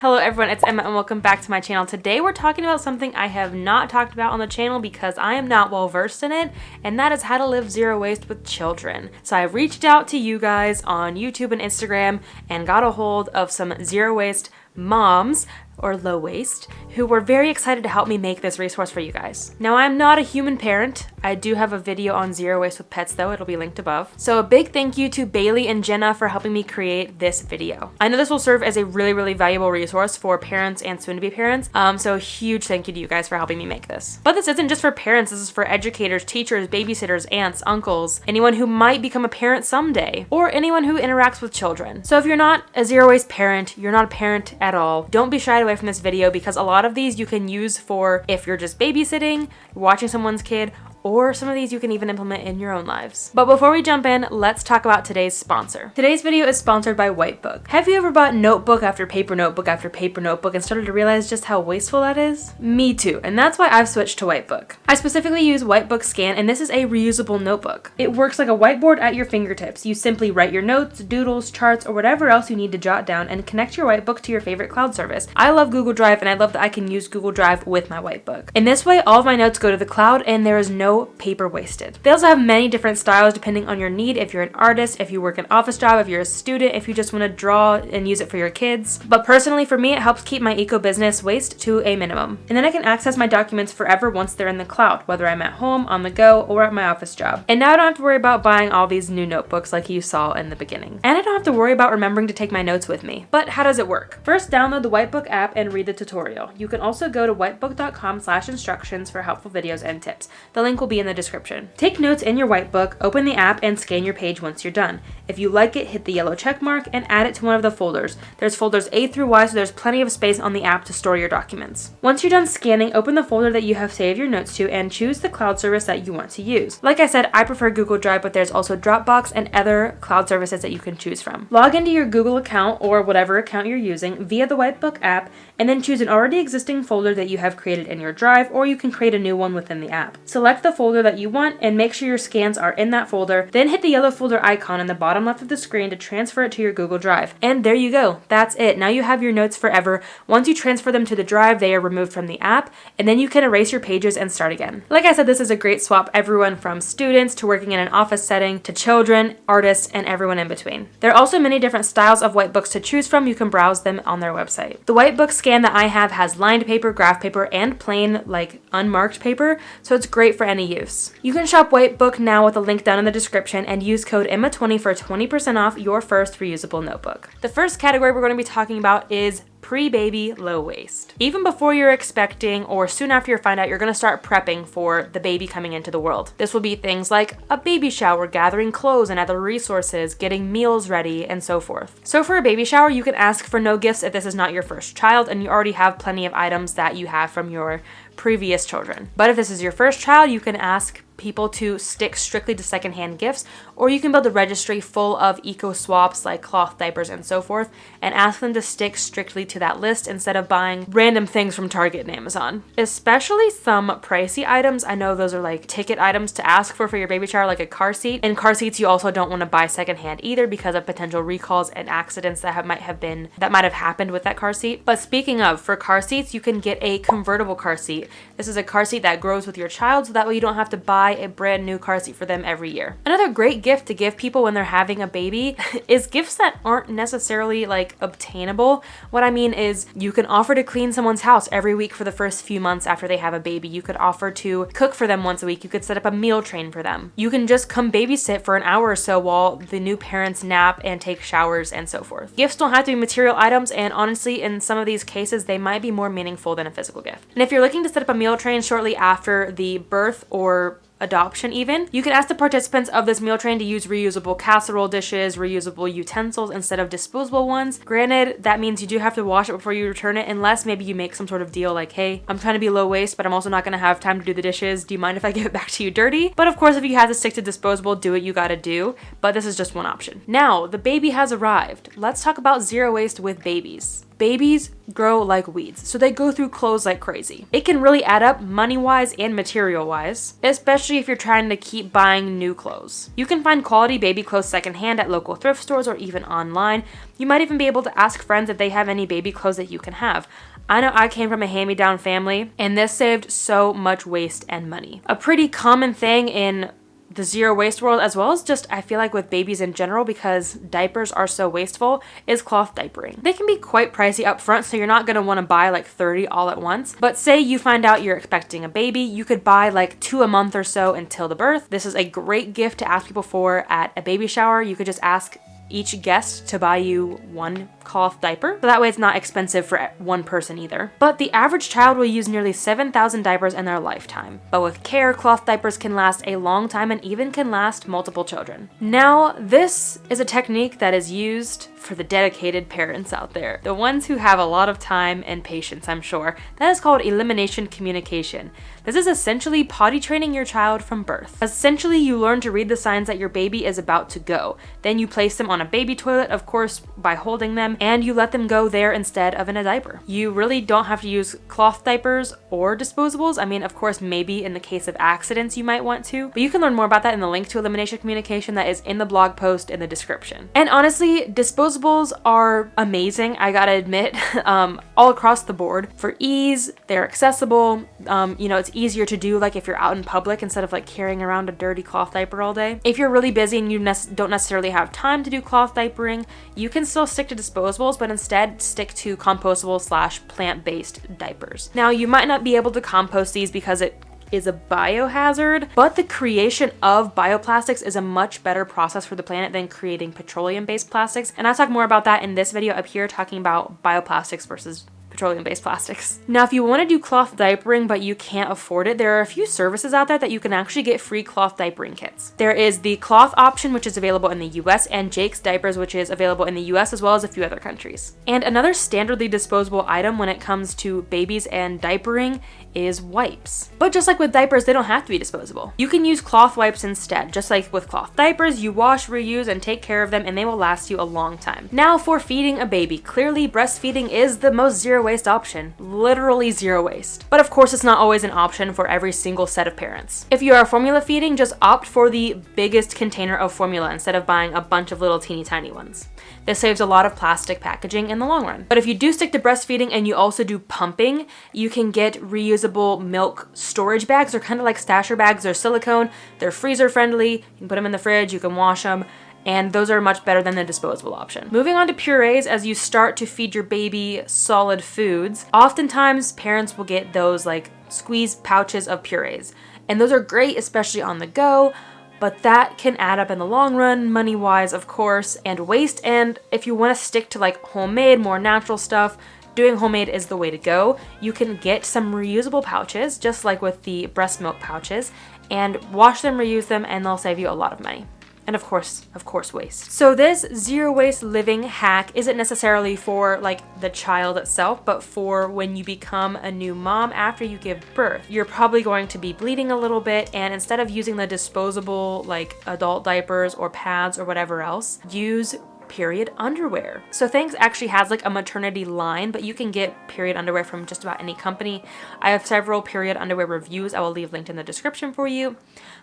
Hello everyone, it's Emma and welcome back to my channel. Today we're talking about something I have not talked about on the channel because I am not well versed in it, and that is how to live zero waste with children. So I reached out to you guys on YouTube and Instagram and got a hold of some zero waste moms or low waste who were very excited to help me make this resource for you guys. Now, I'm not a human parent. I do have a video on zero waste with pets though. It'll be linked above. So a big thank you to Bailey and Jenna for helping me create this video. I know this will serve as a really valuable resource for parents and soon-to-be parents. So a huge thank you to you guys for helping me make this. But this isn't just for parents. This is for educators, teachers, babysitters, aunts, uncles, anyone who might become a parent someday, or anyone who interacts with children. So if you're not a zero waste parent, you're not a parent at all, don't be shied away from this video because a lot of these you can use for if you're just babysitting, watching someone's kid, or some of these you can even implement in your own lives. But before we jump in, let's talk about today's sponsor. Today's video is sponsored by Whitebook. Have you ever bought notebook after paper notebook after paper notebook and started to realize just how wasteful that is? Me too, and that's why I've switched to Whitebook. I specifically use Whitebook Scan, and this is a reusable notebook. It works like a whiteboard at your fingertips. You simply write your notes, doodles, charts, or whatever else you need to jot down and connect your Whitebook to your favorite cloud service. I love Google Drive, and I love that I can use Google Drive with my Whitebook. In this way, all of my notes go to the cloud and there is no paper wasted. They also have many different styles depending on your need. If you're an artist, if you work an office job, if you're a student, if you just want to draw and use it for your kids. But personally for me, it helps keep my eco business waste to a minimum. And then I can access my documents forever once they're in the cloud, whether I'm at home, on the go, or at my office job. And now I don't have to worry about buying all these new notebooks like you saw in the beginning. And I don't have to worry about remembering to take my notes with me. But how does it work? First, download the Whitebook app and read the tutorial. You can also go to whitebook.com/instructions for helpful videos and tips. The link will be in the description. Take notes in your Whitebook, open the app, and scan your page once you're done. If you like it, hit the yellow check mark and add it to one of the folders. There's folders A through Y, so there's plenty of space on the app to store your documents. Once you're done scanning, open the folder that you have saved your notes to and choose the cloud service that you want to use. Like I said, I prefer Google Drive, but there's also Dropbox and other cloud services that you can choose from. Log into your Google account or whatever account you're using via the Whitebook app, and then choose an already existing folder that you have created in your Drive, or you can create a new one within the app. Select the folder that you want and make sure your scans are in that folder, then hit the yellow folder icon in the bottom left of the screen to transfer it to your Google Drive. And there you go. That's it. Now you have your notes forever. Once you transfer them to the Drive, they are removed from the app, and then you can erase your pages and start again. Like I said, this is a great swap, everyone from students to working in an office setting to children, artists, and everyone in between. There are also many different styles of whitebooks to choose from. You can browse them on their website. The Whitebook Scan that I have has lined paper, graph paper, and plain, like unmarked paper, so it's great for any use. You can shop Whitebook now with a link down in the description and use code EMMA20 for 20% off your first reusable notebook. The first category we're going to be talking about is pre-baby low waste. Even before you're expecting or soon after you find out, you're going to start prepping for the baby coming into the world. This will be things like a baby shower, gathering clothes and other resources, getting meals ready, and so forth. So for a baby shower, you can ask for no gifts if this is not your first child and you already have plenty of items that you have from your previous children. But if this is your first child, you can ask people to stick strictly to secondhand gifts, or you can build a registry full of eco swaps like cloth, diapers, and so forth, and ask them to stick strictly to that list instead of buying random things from Target and Amazon. Especially some pricey items. I know those are like ticket items to ask for your baby shower, like a car seat. And car seats you also don't want to buy secondhand either because of potential recalls and accidents that might have happened with that car seat. But speaking of, for car seats, you can get a convertible car seat. This is a car seat that grows with your child, so that way you don't have to buy a brand new car seat for them every year. Another great gift to give people when they're having a baby is gifts that aren't necessarily like obtainable. What I mean is you can offer to clean someone's house every week for the first few months after they have a baby. You could offer to cook for them once a week. You could set up a meal train for them. You can just come babysit for an hour or so while the new parents nap and take showers and so forth. Gifts don't have to be material items, and honestly, in some of these cases, they might be more meaningful than a physical gift. And if you're looking to set up a meal train shortly after the birth or adoption even, you can ask the participants of this meal train to use reusable casserole dishes, reusable utensils instead of disposable ones. Granted, that means you do have to wash it before you return it, unless maybe you make some sort of deal like, hey, I'm trying to be low waste, but I'm also not going to have time to do the dishes. Do you mind if I give it back to you dirty? But of course, if you have to stick to disposable, do what you gotta do. But this is just one option. Now, the baby has arrived. Let's talk about zero waste with babies. babies grow like weeds, so they go through clothes like crazy. It can really add up money-wise and material-wise, especially if you're trying to keep buying new clothes. You can find quality baby clothes secondhand at local thrift stores or even online. You might even be able to ask friends if they have any baby clothes that you can have. I know I came from a hand-me-down family, and this saved so much waste and money. A pretty common thing in the zero waste world, as well as just I feel like with babies in general, because diapers are so wasteful, is cloth diapering. They can be quite pricey up front, so you're not going to want to buy like 30 all at once. But say you find out you're expecting a baby, you could buy like 2 a month or so until the birth. This is a great gift to ask people for at a baby shower. You could just ask each guest to buy you 1 cloth diaper, so that way it's not expensive for one person either. But the average child will use nearly 7,000 diapers in their lifetime. But with care, cloth diapers can last a long time and even can last multiple children. Now, this is a technique that is used for the dedicated parents out there, the ones who have a lot of time and patience, I'm sure. That is called elimination communication. This is essentially potty training your child from birth. Essentially, you learn to read the signs that your baby is about to go. Then you place them on a baby toilet, of course, by holding them, and you let them go there instead of in a diaper. You really don't have to use cloth diapers or disposables. I mean, of course, maybe in the case of accidents you might want to, but you can learn more about that in the link to elimination communication that is in the blog post in the description. And honestly, disposables are amazing, I gotta admit, all across the board. For ease, they're accessible, it's easier to do like if you're out in public instead of like carrying around a dirty cloth diaper all day. If you're really busy and you don't necessarily have time to do cloth diapering, you can still stick to disposables, but instead stick to compostable/plant-based diapers. Now, you might not be able to compost these because it is a biohazard, but the creation of bioplastics is a much better process for the planet than creating petroleum-based plastics. And I'll talk more about that in this video up here, talking about bioplastics versus petroleum-based plastics. Now, if you want to do cloth diapering but you can't afford it, there are a few services out there that you can actually get free cloth diapering kits. There is the cloth option, which is available in the US, and Jake's Diapers, which is available in the US as well as a few other countries. And another standardly disposable item when it comes to babies and diapering is wipes. But just like with diapers, they don't have to be disposable. You can use cloth wipes instead. Just like with cloth diapers, you wash, reuse, and take care of them, and they will last you a long time. Now, for feeding a baby, clearly breastfeeding is the most zero waste option. Literally zero waste. But of course, it's not always an option for every single set of parents. If you are formula feeding, just opt for the biggest container of formula instead of buying a bunch of little teeny tiny ones. This saves a lot of plastic packaging in the long run. But if you do stick to breastfeeding and you also do pumping, you can get reusable milk storage bags. They're kind of like stasher bags. They're silicone, they're freezer friendly. You can put them in the fridge, you can wash them, and those are much better than the disposable option. Moving on to purees, as you start to feed your baby solid foods, oftentimes parents will get those like squeeze pouches of purees. And those are great, especially on the go, but that can add up in the long run, money-wise, of course, and waste. And if you want to stick to like homemade, more natural stuff, doing homemade is the way to go. You can get some reusable pouches, just like with the breast milk pouches, and wash them, reuse them, and they'll save you a lot of money. And of course, waste. So this zero waste living hack isn't necessarily for like the child itself, but for when you become a new mom after you give birth. You're probably going to be bleeding a little bit, and instead of using the disposable like adult diapers or pads or whatever else, use period underwear. So Thanks actually has like a maternity line, but you can get period underwear from just about any company. I have several period underwear reviews I will leave linked in the description for you.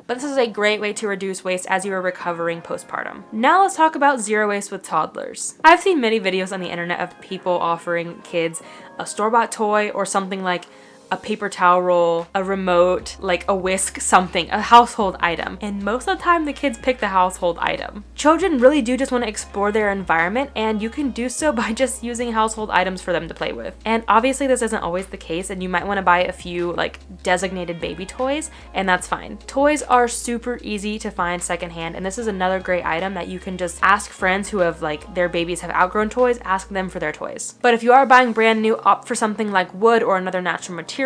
But this is a great way to reduce waste as you are recovering postpartum. Now let's talk about zero waste with toddlers. I've seen many videos on the internet of people offering kids a store-bought toy or something like a paper towel roll, a remote, like a whisk, something, a household item. And most of the time the kids pick the household item. Children really do just want to explore their environment, and you can do so by just using household items for them to play with. And obviously this isn't always the case, and you might want to buy a few like designated baby toys, and that's fine. Toys are super easy to find secondhand, and this is another great item that you can just ask friends who have like their babies have outgrown toys, ask them for their toys. But if you are buying brand new, opt for something like wood or another natural material.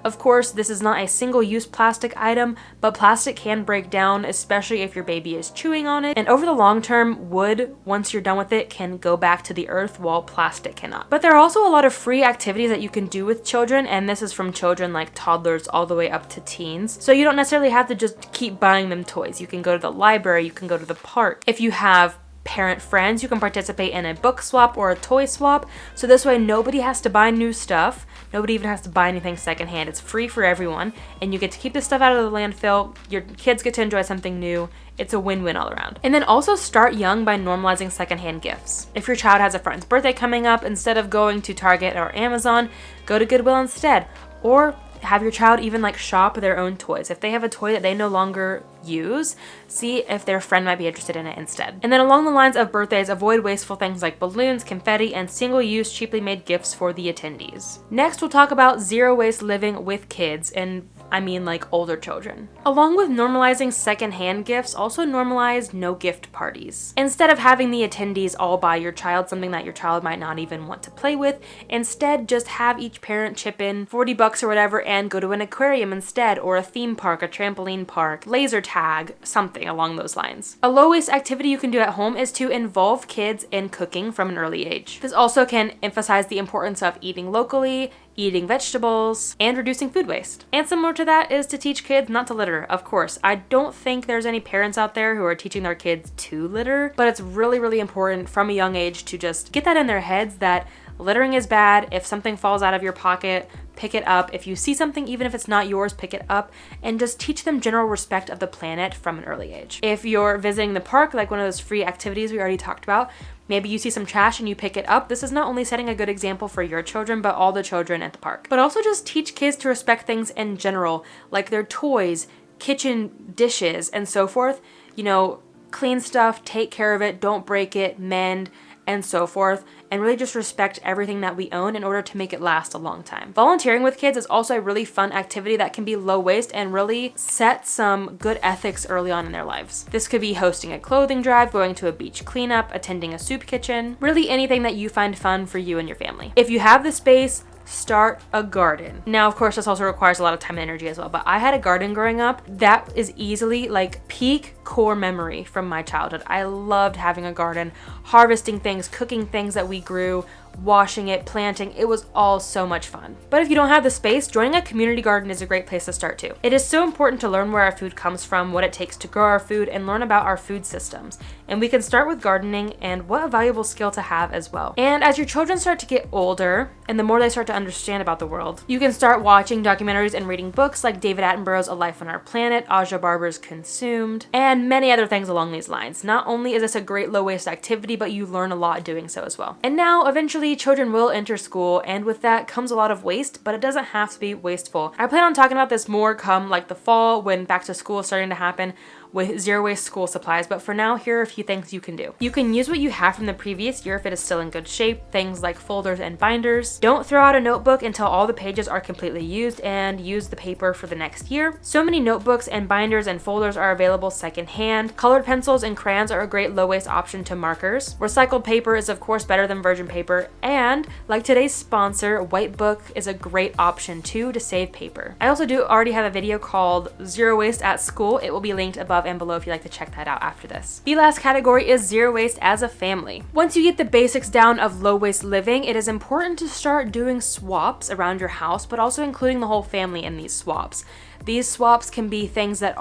Of course, this is not a single-use plastic item, but plastic can break down, especially if your baby is chewing on it. And over the long term, wood, once you're done with it, can go back to the earth while plastic cannot. But there are also a lot of free activities that you can do with children, and this is from children like toddlers all the way up to teens. So you don't necessarily have to just keep buying them toys. You can go to the library, you can go to the park. If you have parent friends. You can participate in a book swap or a toy swap. So this way nobody has to buy new stuff. Nobody even has to buy anything secondhand. It's free for everyone. And you get to keep this stuff out of the landfill. Your kids get to enjoy something new. It's a win-win all around. And then also start young by normalizing secondhand gifts. If your child has a friend's birthday coming up, instead of going to Target or Amazon, go to Goodwill instead. Or have your child even like shop their own toys. If they have a toy that they no longer use, see if their friend might be interested in it instead. And then along the lines of birthdays, avoid wasteful things like balloons, confetti, and single-use cheaply made gifts for the attendees. Next, we'll talk about zero waste living with kids, and I mean like older children. Along with normalizing secondhand gifts, also normalize no gift parties. Instead of having the attendees all buy your child something that your child might not even want to play with, instead just have each parent chip in $40 or whatever and go to an aquarium instead, or a theme park, a trampoline park, laser tag, something along those lines. A low waste activity you can do at home is to involve kids in cooking from an early age. This also can emphasize the importance of eating locally, eating vegetables, and reducing food waste. And similar to that is to teach kids not to litter, of course. I don't think there's any parents out there who are teaching their kids to litter, but it's really, really important from a young age to just get that in their heads that littering is bad. If something falls out of your pocket, pick it up. If you see something, even if it's not yours, pick it up, and just teach them general respect of the planet from an early age. If you're visiting the park, like one of those free activities we already talked about, maybe you see some trash and you pick it up. This is not only setting a good example for your children, but all the children at the park. But also just teach kids to respect things in general, like their toys, kitchen dishes, and so forth. You know, clean stuff, take care of it, don't break it, mend, and so forth, and really just respect everything that we own in order to make it last a long time. Volunteering with kids is also a really fun activity that can be low waste and really set some good ethics early on in their lives. This could be hosting a clothing drive, going to a beach cleanup, attending a soup kitchen, really anything that you find fun for you and your family. If you have the space, start a garden. Now, of course, this also requires a lot of time and energy as well, but I had a garden growing up. That is easily like peak core memory from my childhood. I loved having a garden, harvesting things, cooking things that we grew, washing it, planting. It was all so much fun. But if you don't have the space, joining a community garden is a great place to start too. It is so important to learn where our food comes from, what it takes to grow our food, and learn about our food systems. And we can start with gardening, and what a valuable skill to have as well. And as your children start to get older, and the more they start to understand about the world, you can start watching documentaries and reading books like David Attenborough's A Life on Our Planet, Aja Barber's Consumed, and many other things along these lines. Not only is this a great low waste activity, but you learn a lot doing so as well. And now, eventually, children will enter school, and with that comes a lot of waste, but it doesn't have to be wasteful. I plan on talking about this more come like the fall when back to school is starting to happen with zero waste school supplies, but for now, here are a few things you can do. You can use what you have from the previous year if it is still in good shape, things like folders and binders. Don't throw out a notebook until all the pages are completely used, and use the paper for the next year. So many notebooks and binders and folders are available secondhand. Colored pencils and crayons are a great low waste option to markers. Recycled paper is of course better than virgin paper, and like today's sponsor, White Book is a great option too to save paper. I also do already have a video called Zero Waste at School. It will be linked above and below if you'd like to check that out after this. The last category is zero waste as a family. Once you get the basics down of low waste living, it is important to start doing swaps around your house, but also including the whole family in these swaps. These swaps can be things that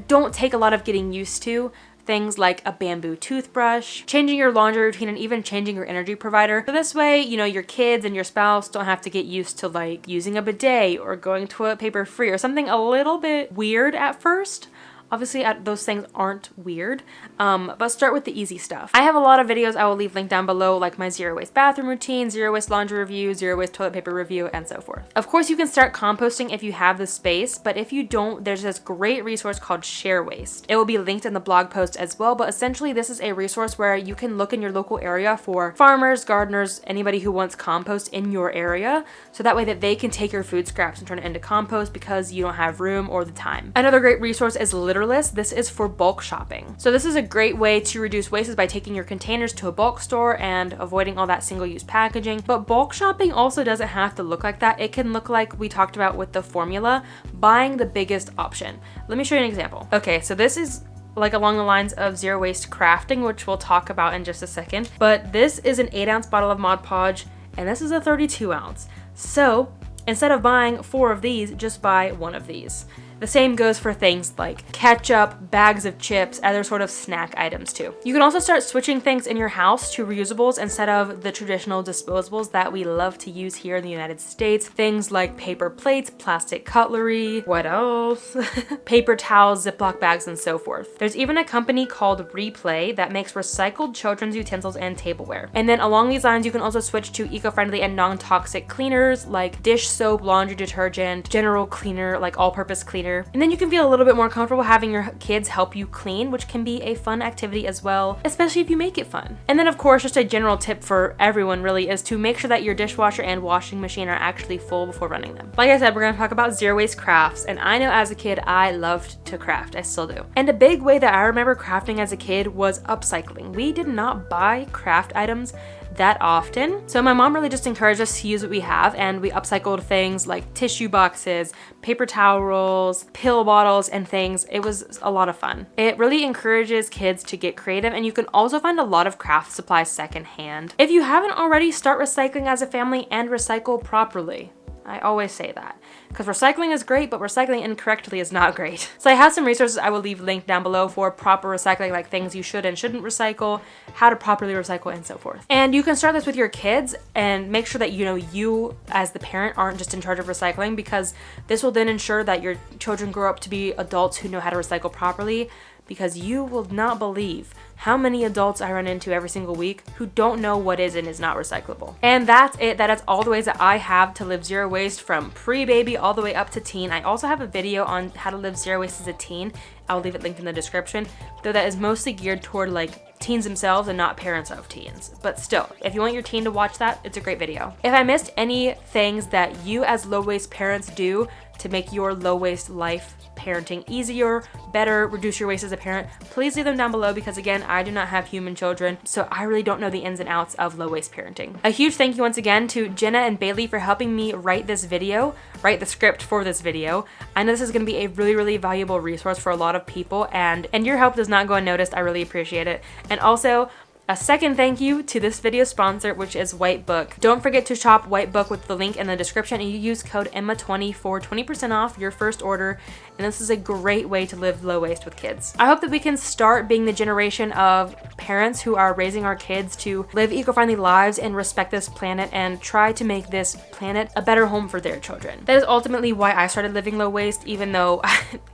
don't take a lot of getting used to. Things like a bamboo toothbrush, changing your laundry routine, and even changing your energy provider. So this way, you know, your kids and your spouse don't have to get used to like using a bidet or going toilet paper free or something a little bit weird at first. Obviously, those things aren't weird, but start with the easy stuff. I have a lot of videos I will leave linked down below, like my zero waste bathroom routine, zero waste laundry review, zero waste toilet paper review, and so forth. Of course, you can start composting if you have the space, but if you don't, there's this great resource called Share Waste. It will be linked in the blog post as well, but essentially this is a resource where you can look in your local area for farmers, gardeners, anybody who wants compost in your area, so that way that they can take your food scraps and turn it into compost because you don't have room or the time. Another great resource is Literalist. This is for bulk shopping. So this is a great way to reduce waste by taking your containers to a bulk store and avoiding all that single-use packaging. But bulk shopping also doesn't have to look like that. It can look like we talked about with the formula, buying the biggest option. Let me show you an example. Okay, so this is like along the lines of zero waste crafting, which we'll talk about in just a second. But this is an 8-ounce bottle of Mod Podge, and this is a 32 ounce. So instead of buying 4 of these, just buy 1 of these. The same goes for things like ketchup, bags of chips, other sort of snack items too. You can also start switching things in your house to reusables instead of the traditional disposables that we love to use here in the United States. Things like paper plates, plastic cutlery, what else? Paper towels, Ziploc bags, and so forth. There's even a company called Replay that makes recycled children's utensils and tableware. And then along these lines, you can also switch to eco-friendly and non-toxic cleaners like dish soap, laundry detergent, general cleaner, like all-purpose cleaner. And then you can feel a little bit more comfortable having your kids help you clean, which can be a fun activity as well, especially if you make it fun. And then of course, just a general tip for everyone really is to make sure that your dishwasher and washing machine are actually full before running them. Like I said, we're gonna talk about zero waste crafts, and I know as a kid, I loved to craft. I still do. And a big way that I remember crafting as a kid was upcycling. We did not buy craft items that often. So my mom really just encouraged us to use what we have, and we upcycled things like tissue boxes, paper towel rolls, pill bottles, and things. It was a lot of fun. It really encourages kids to get creative, and you can also find a lot of craft supplies secondhand. If you haven't already, start recycling as a family and recycle properly. I always say that because recycling is great, but recycling incorrectly is not great. So I have some resources I will leave linked down below for proper recycling, like things you should and shouldn't recycle, how to properly recycle, and so forth. And you can start this with your kids and make sure that you as the parent aren't just in charge of recycling, because this will then ensure that your children grow up to be adults who know how to recycle properly, because you will not believe how many adults I run into every single week who don't know what is and is not recyclable. And that's it. That is all the ways that I have to live zero waste from pre-baby all the way up to teen. I also have a video on how to live zero waste as a teen. I'll leave it linked in the description, though that is mostly geared toward like teens themselves and not parents of teens. But still, if you want your teen to watch that, it's a great video. If I missed any things that you as low waste parents do to make your low waste life parenting easier, better, reduce your waste as a parent, please leave them down below, because again, I do not have human children, so I really don't know the ins and outs of low waste parenting. A huge thank you once again to Jenna and Bailey for helping me write this video, write the script for this video. I know this is going to be a really, really valuable resource for a lot of people, and your help does not go unnoticed. I really appreciate it. And also, a second thank you to this video sponsor, which is White Book. Don't forget to shop White Book with the link in the description, and you use code Emma20 for 20% off your first order. And this is a great way to live low waste with kids. I hope that we can start being the generation of parents who are raising our kids to live eco-friendly lives and respect this planet and try to make this planet a better home for their children. That is ultimately why I started living low waste, even though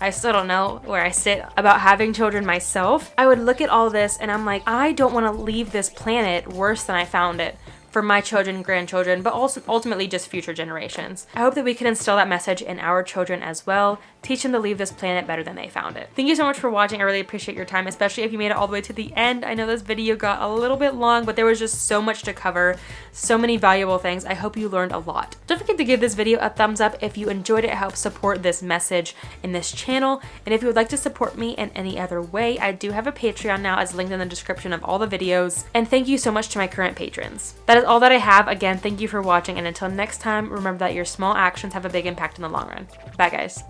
I still don't know where I sit about having children myself. I would look at all this and I'm like, I don't want to leave this planet worse than I found it for my children and grandchildren, but also ultimately just future generations. I hope that we can instill that message in our children as well, teach them to leave this planet better than they found it. Thank you so much for watching. I really appreciate your time, especially if you made it all the way to the end. I know this video got a little bit long, but there was just so much to cover, so many valuable things. I hope you learned a lot. Don't forget to give this video a thumbs up if you enjoyed it. It helps support this message in this channel. And if you would like to support me in any other way, I do have a Patreon now, as linked in the description of all the videos. And thank you so much to my current patrons. That is all that I have. Again, thank you for watching, and until next time, remember that your small actions have a big impact in the long run. Bye, guys.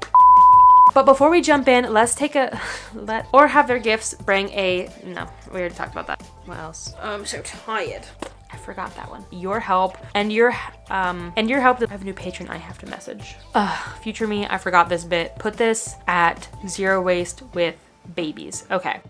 But before we jump in, let's take a or have their gifts bring a no, we already talked about that. What else? I'm so tired. I forgot that one. Your help and your help. I have a new patron I have to message. Future me, I forgot this bit. Put this at zero waste with babies. Okay.